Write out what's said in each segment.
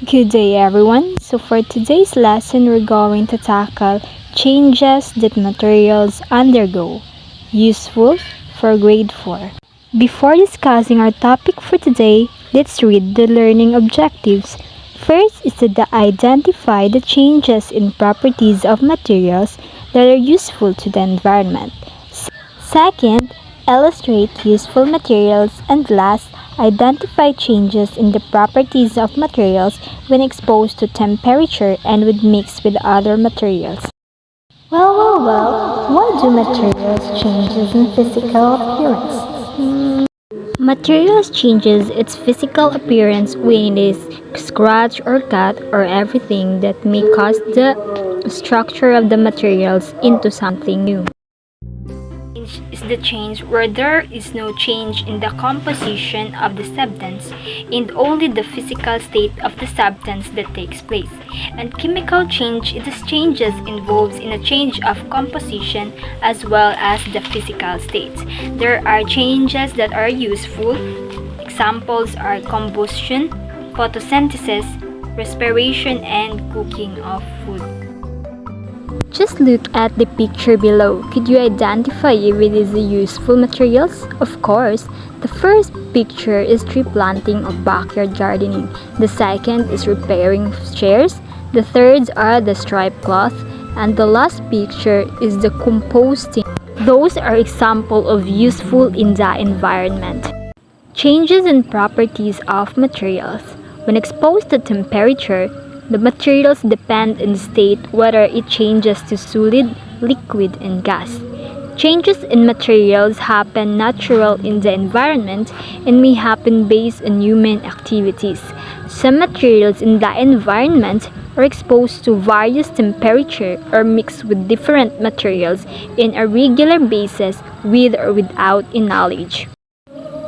Good day, everyone. So, for today's lesson, we're going to tackle changes that materials undergo. Useful for grade 4. Before discussing our topic for today, let's read the learning objectives. First is to identify the changes in properties of materials that are useful to the environment. Second, illustrate useful materials, and last, identify changes in the properties of materials when exposed to temperature and when mixed with other materials. Well, why do materials changes in physical appearance? Materials changes its physical appearance when it is scratched or cut or everything that may cause the structure of the materials into something new. Is the change where there is no change in the composition of the substance and only the physical state of the substance that takes place. And chemical change is changes involves in a change of composition as well as the physical state. There are changes that are useful. Examples are combustion, photosynthesis, respiration, and cooking of food. Just look at the picture below. Could you identify if it is the useful materials? Of course. The first picture is tree planting or backyard gardening. The second is repairing chairs. The third are the striped cloth. And the last picture is the composting. Those are examples of useful in the environment. Changes in properties of materials. When exposed to temperature, the materials depend on the state whether it changes to solid, liquid, and gas. Changes in materials happen natural in the environment and may happen based on human activities. Some materials in the environment are exposed to various temperature or mixed with different materials in a regular basis with or without a knowledge.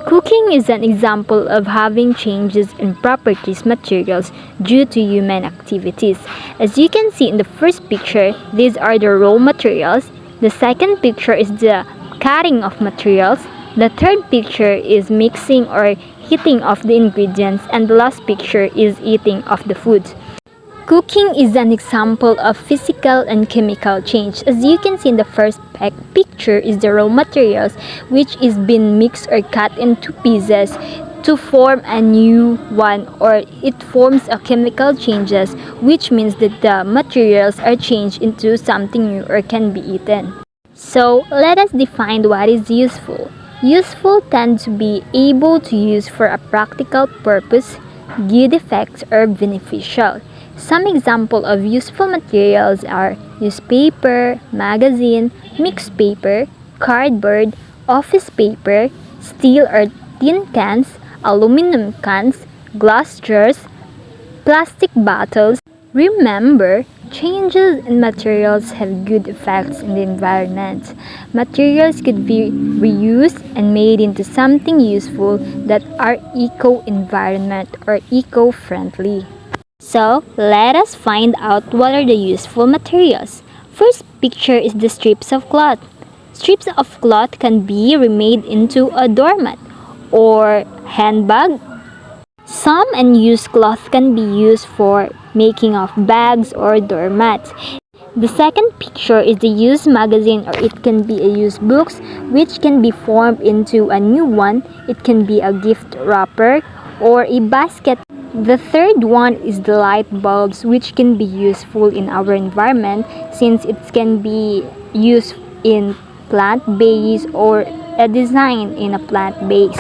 Cooking is an example of having changes in properties materials due to human activities. As you can see in the first picture, these are the raw materials. The second picture is the cutting of materials. The third picture is mixing or heating of the ingredients, and the last picture is eating of the food. Cooking is an example of physical and chemical change. As you can see in the first picture is the raw materials which is being mixed or cut into pieces to form a new one, or it forms a chemical changes, which means that the materials are changed into something new or can be eaten. So let us define what is useful. Useful tend to be able to use for a practical purpose, good effects, or beneficial. Some examples of useful materials are newspaper, magazine, mixed paper, cardboard, office paper, steel or tin cans, aluminum cans, glass jars, plastic bottles. Remember, changes in materials have good effects in the environment. Materials could be reused and made into something useful that are eco-environment or eco-friendly. So, let us find out what are the useful materials. First picture is the strips of cloth. Strips of cloth can be remade into a doormat or handbag. Some unused cloth can be used for making of bags or doormats. The second picture is the used magazine, or it can be a used books which can be formed into a new one. It can be a gift wrapper or a basket. The third one is the light bulbs, which can be useful in our environment since it can be used in plant base or a design in a plant base.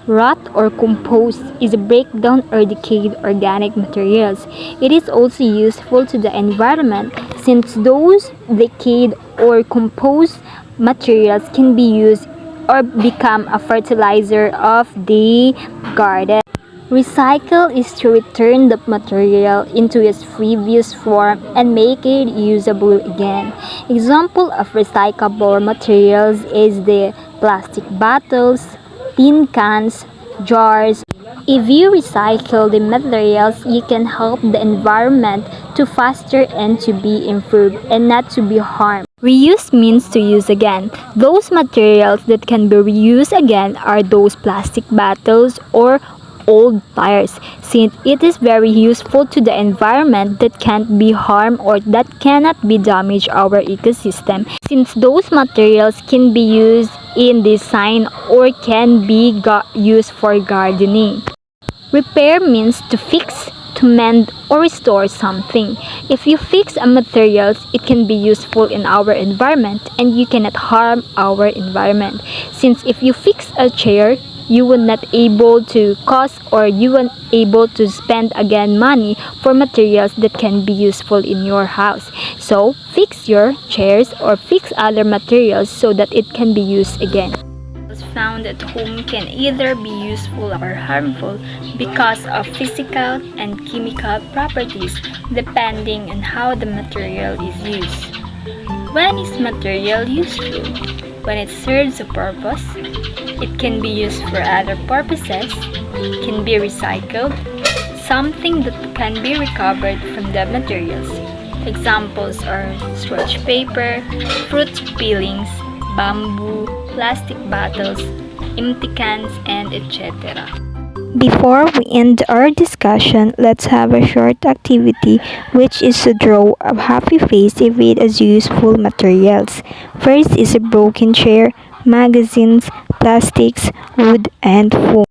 Rot or compost is a breakdown or decayed organic materials. It is also useful to the environment since those decayed or composed materials can be used or become a fertilizer of the garden. Recycle is to return the material into its previous form and make it usable again. Example of recyclable materials is the plastic bottles, tin cans, jars. If you recycle the materials, you can help the environment to faster and to be improved and not to be harmed. Reuse means to use again. Those materials that can be reused again are those plastic bottles or old tires, since it is very useful to the environment that can't be harmed or that cannot be damage our ecosystem, since those materials can be used in design or can be used for gardening. Repair means to fix, to mend, or restore something. If you fix a materials, it can be useful in our environment and you cannot harm our environment. Since if you fix a chair, you will not able to cost or you will able to spend again money for materials that can be useful in your house. So fix your chairs or fix other materials so that it can be used again. Found at home can either be useful or harmful because of physical and chemical properties depending on how the material is used. When is material useful? When it serves a purpose, it can be used for other purposes, can be recycled, something that can be recovered from the materials. Examples are scratch paper, fruit peelings, bamboo, plastic bottles, empty cans, and etc. Before we end our discussion, let's have a short activity, which is to draw a happy face made as useful materials. First is a broken chair, magazines, plastics, wood, and foam.